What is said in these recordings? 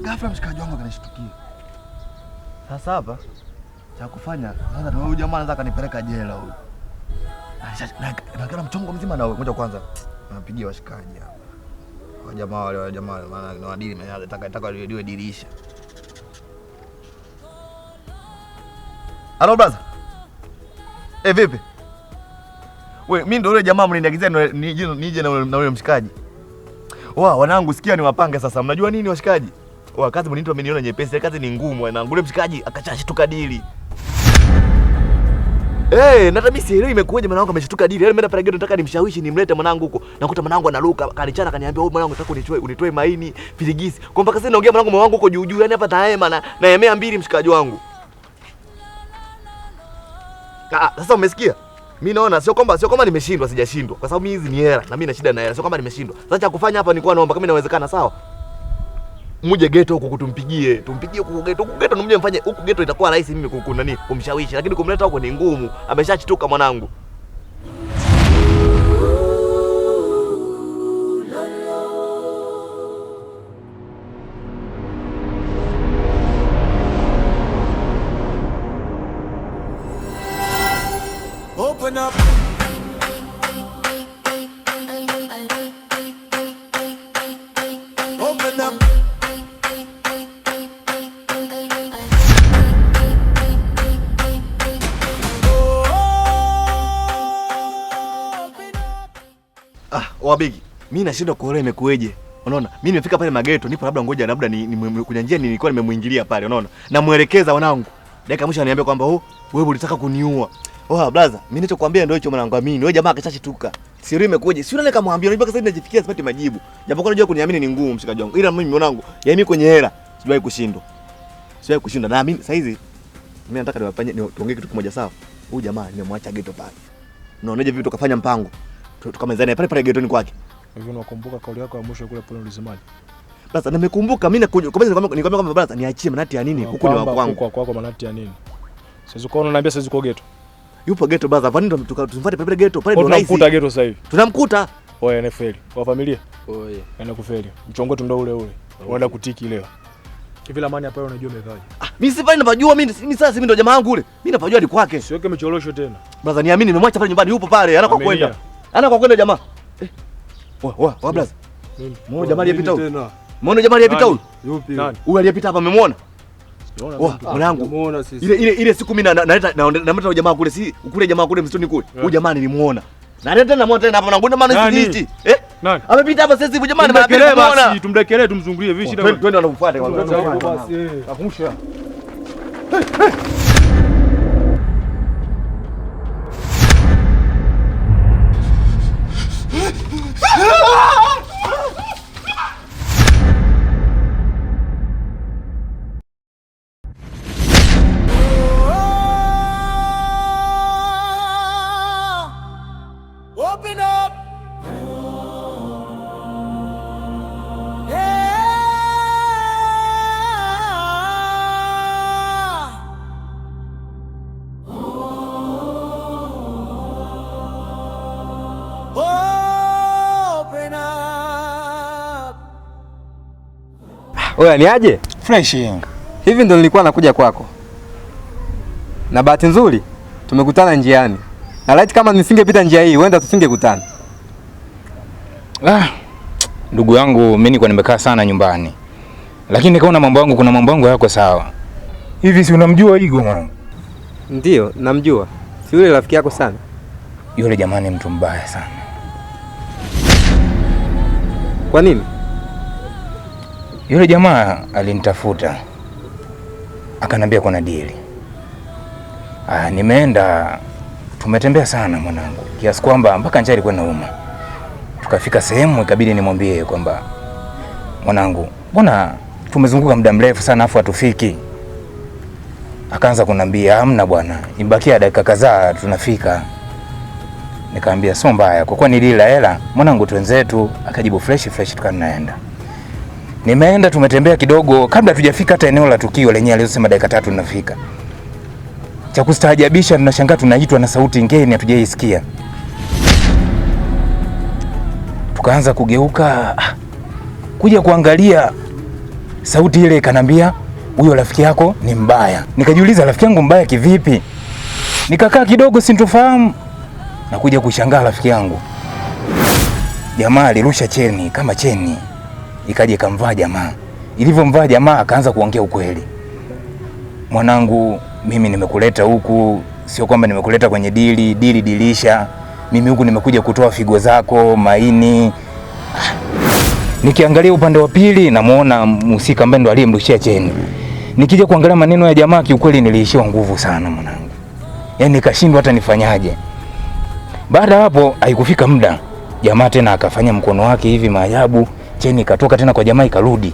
ghafla mshikaji wangu akanishtukia. Sasa hapa cha kufanya sasa ndio huyu jamaa anataka kanipeleka jela huyu. Na kana mchongo mzima na ngoja kwanza napigia washikaji hapa. Wale jamaa maana na wadili nataka liwe dirisha. Halo brother. Vipi? Wewe mimi ndio yule jamaa mliniagizia nije na yule mshikaji. Wanangu sikia niwapange sasa. Mnajua nini washikaji? Kazi mliniita ameniona nyepesi, kazi ni ngumu wanangu. Yule mshikaji akachashtuka dili. Na mimi sielewi imekuaje mwanangu ameshtuka dili. Mimi napenda gari nataka nimshawishi nimlete mwanangu huko. Nakuta mwanangu analuka, kanichana kaniambia wewe mwanangu nataka unitoe maini, filigisi. Kwa mpaka sasa naongea mwanangu wangu huko juu juu. Yaani hapa taema na yemea mbili mshikaji wangu. Sasa umesikia? Mimi naona sio kwamba nimeshindwa, sijashindwa. Kwa sababu hizi ni hela na mimi na shida na hela. Sio kwamba nimeshindwa. Sasa cha kufanya hapa nilikuwa naomba kama inawezekana sawa. Muje ghetto huko tumpigie huko ghetto. Huko ghetto mje mfanye huko ghetto itakuwa rahisi mimi kumshawishi, lakini kumleta huko ni ngumu. Ameshachituka mwanangu. Open up. Open up. Wabigi, mimi nashindwa kuelewa imekueje. Unaona? Mimi nimefika pale mageto, nipo labda ngoja kwenye njia nilikuwa nimemuingilia pale, unaona? Namuelekeza wanangu. Dakika mwisho ananiambia kwamba wewe ulitaka kuniua. Brother, mimi nilichokuambia ndio hicho mwanangu amini. Wewe jamaa akashachituka. Siri imekueje? Si unaona kamwambia unajua sasa ninajifikia sipati majibu. Japokuwa unajua kuniamini ni ngumu mshikaji wangu. Ila mimi mwanangu, mimi kwenye hela sijawahi kushindwa. Na mimi sasa hizi mimi nataka tuongee kitu kimoja sawa. Huyu jamaa nimemwacha ghetto pale. Unaonaje vipi tukafanya mpango? Tukamezana pale ghetoni kwake. Hivi unakumbuka kauli yako ya mwisho kule pale ulisemaje? Sasa nimekumbuka mimi nikwambia kwamba brother niachie manati ya nini? Huko ni wa kwangu. Kwa manati ya nini? Sasa uko unaniambia sasa uko ghetto. Yupo ghetto brother. Kwa nini tumfuate pale ghetto? Pale ndo rahisi. Tunamkuta ghetto sasa hivi. Tunamkuta. Oye NFL. Kwa familia? Oye. Ana kufeli. Mchongo wetu ndo ule ule. Unaenda kutiki leo. Hivi la mani hapa unajua umekaje? Mimi si pale napajua mimi sasa mimi ndo jamaa wangu ule. Mimi napajua ni kwake. Siweke micholosho tena. Brother niamini nimemwacha pale nyumbani yupo pale. Ana kwa kwenda. Ana kwa kwenda jamaa. Brother. Muone jamaa aliyepita huyu. Muone jamaa aliyepita huyu. Yupi? Huyu aliyepita hapa umemwona? Mwanangu. Ile siku mimi namleta jamaa kule, si kule jamaa kule msituni kule. Huyu jamaa nilimuona. Na tena namuona tena hapa mwanangu, maana sijiiti. Nani? Amepita hapa sasa hivi jamaa nimemuona. Tumdekelee tumzungulie vishi na. Twende wanakufuata kwa basi. Akumusha. Open up. Oya ni aje? Fresh. Hivi ndo nilikuwa nakuja kwako. Na bahati nzuri tumekutana njiani. Na laiti kama nisingepita njia hii, huenda tusingekutana. Ndugu yangu, mimi nilikuwa nimekaa sana nyumbani. Lakini nikaona kuna mambo yangu yako sawa. Hivi si unamjua Igo mwanangu? Ndio, namjua. Si yule rafiki yako sana? Yule jamani mtu mbaya sana. Kwa nini? Yule jamaa alinitafuta. Akanambia kuna deal. Nimeenda tumetembea sana mwanangu. Kiasi kwamba mpaka njaa ilikuwa inauma. Tukafika sehemu ikabidi nimwambie kwamba mwanangu, mbona tumezunguka muda mrefu sana afu hatufiki? Akaanza kunambia hamna bwana, ibakia dakika kadhaa tunafika. Nikamwambia sio mbaya, kwa kuwa nilila hela mwanangu twenzetu. Akajibu fresh tukanaenda. Nimeenda tumetembea kidogo, kabla hatujafika hata eneo la tukio lenyewe alisema dakika 3 tunafika. Cha kustaajabisha tunashangaa tunaitwa na sauti ngeni hatujaisikia. Tukaanza kugeuka kuja kuangalia sauti ile ikanambia huyo rafiki yako ni mbaya. Nikajiuliza rafiki yangu mbaya kivipi? Nikakaa kidogo sintofahamu. Na kuja kushangaa rafiki yangu, jamaa alirusha cheni kama cheni, ikaje kamvaa jamaa. Ilivyomvaa jamaa akaanza kuongea ukweli. Mwanangu, mimi nimekuleta huku, sio kwamba nimekuleta kwenye dilisha. Mimi huku nimekuja kutoa figo zako, maini. Nikiangalia upande wa pili namuona mhusika ambaye ndo aliyemrushia cheni. Nikija kuangalia maneno ya jamaa, kiukweli niliishiwa nguvu sana mwanangu. Yaani nikashindwa hata nifanyaje. Baada hapo haikufika muda, jamaa tena akafanya mkono wake hivi maajabu, cheni ikatoka tena kwa jamaa ikarudi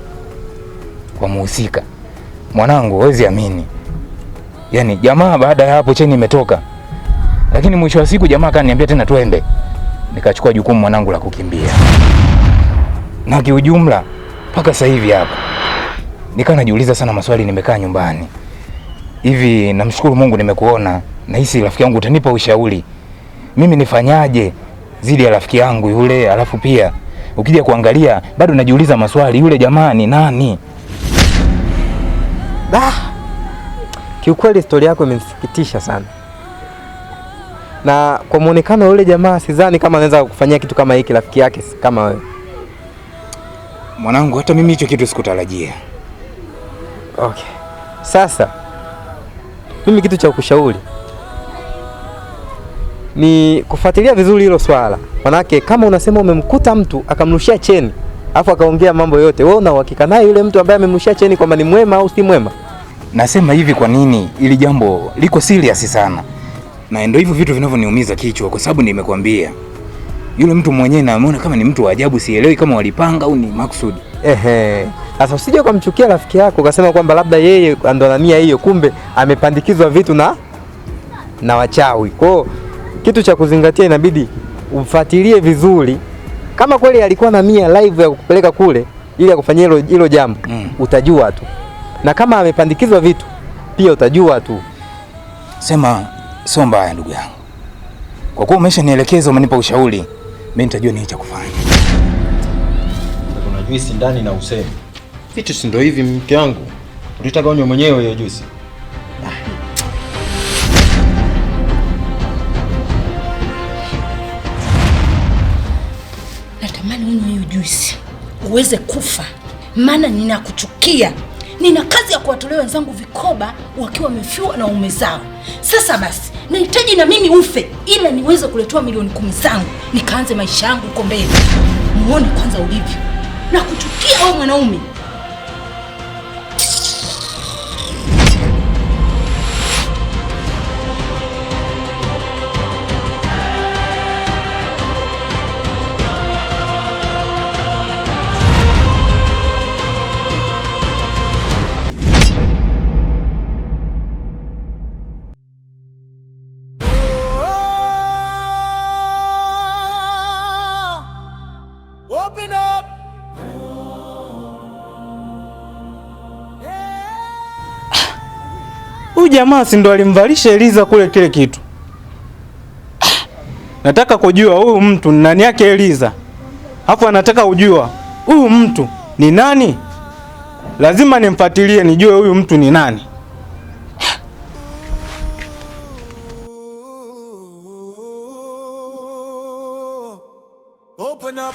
kwa mhusika. Mwanangu, huwezi amini. Yaani jamaa baada ya hapo cheni imetoka. Lakini mwisho wa siku jamaa akaniambia tena twende. Nikachukua jukumu mwanangu la kukimbia. Na kiujumla mpaka sasa hivi hapa nikaa najiuliza sana maswali, nimekaa nyumbani. Hivi namshukuru Mungu nimekuona. Nahisi rafiki yangu utanipa ushauri. Mimi nifanyaje zidi ya rafiki yangu yule, alafu pia ukija kuangalia bado najiuliza maswali, yule jamaa ni nani? Kiukweli historia yako imenisikitisha sana. Na kwa muonekano yule jamaa sidhani kama anaweza kufanyia kitu kama hiki rafiki yake kama wewe. Mwanangu, hata mimi hicho kitu sikutarajia. Okay. Sasa mimi kitu cha kushauri ni kufuatilia vizuri hilo swala. Manake kama unasema umemkuta mtu akamrushia cheni, afu akaongea mambo yote, wewe una uhakika naye yule mtu ambaye amemrushia cheni kwamba ni mwema au si mwema? Nasema hivi kwa nini? Ili jambo liko serious sana. Na ndio hivyo vitu vinavyoniumiza kichwa, kwa sababu nimekwambia yule mtu mwenyewe namuona kama ni mtu wa ajabu, sielewi kama walipanga au ni maksudi. Sasa usije kumchukia rafiki yako ukasema kwamba labda yeye ndo ana nia hiyo, kumbe amepandikizwa vitu na wachawi. Kwa kitu cha kuzingatia, inabidi umfuatilie vizuri. Kama kweli alikuwa na nia live ya kukupeleka kule ili akufanyie hilo jambo, utajua tu. Na kama amepandikizwa vitu pia utajua tu. Sema sio mbaya ndugu yangu. Kwa kuwa umeshanielekeza, umenipa ushauri, mimi nitajua nini cha kufanya. Kuna juisi ndani na usemi. Vitu si ndio hivi mke wangu? Ulitaka unywe mwenyewe hiyo juisi. Natamani unywe hiyo juisi uweze kufa, maana ninakuchukia. Nina kazi ya kuwatolea wenzangu vikoba wakiwa wamefiwa na waume zao. Sasa basi, nahitaji na mimi ufe ili niweze kuletea milioni 10 zangu nikaanze maisha yangu huko mbele. Muone kwanza ulivyo. Nakuchukia wewe mwanaume. Huyu jamaa si ndo alimvalisha Eliza kule kile kitu. Nataka kujua huyu mtu ni nani yake Eliza. Hapo anataka kujua huyu mtu ni nani. Lazima nimfuatilie nijue huyu mtu ni nani. Open up.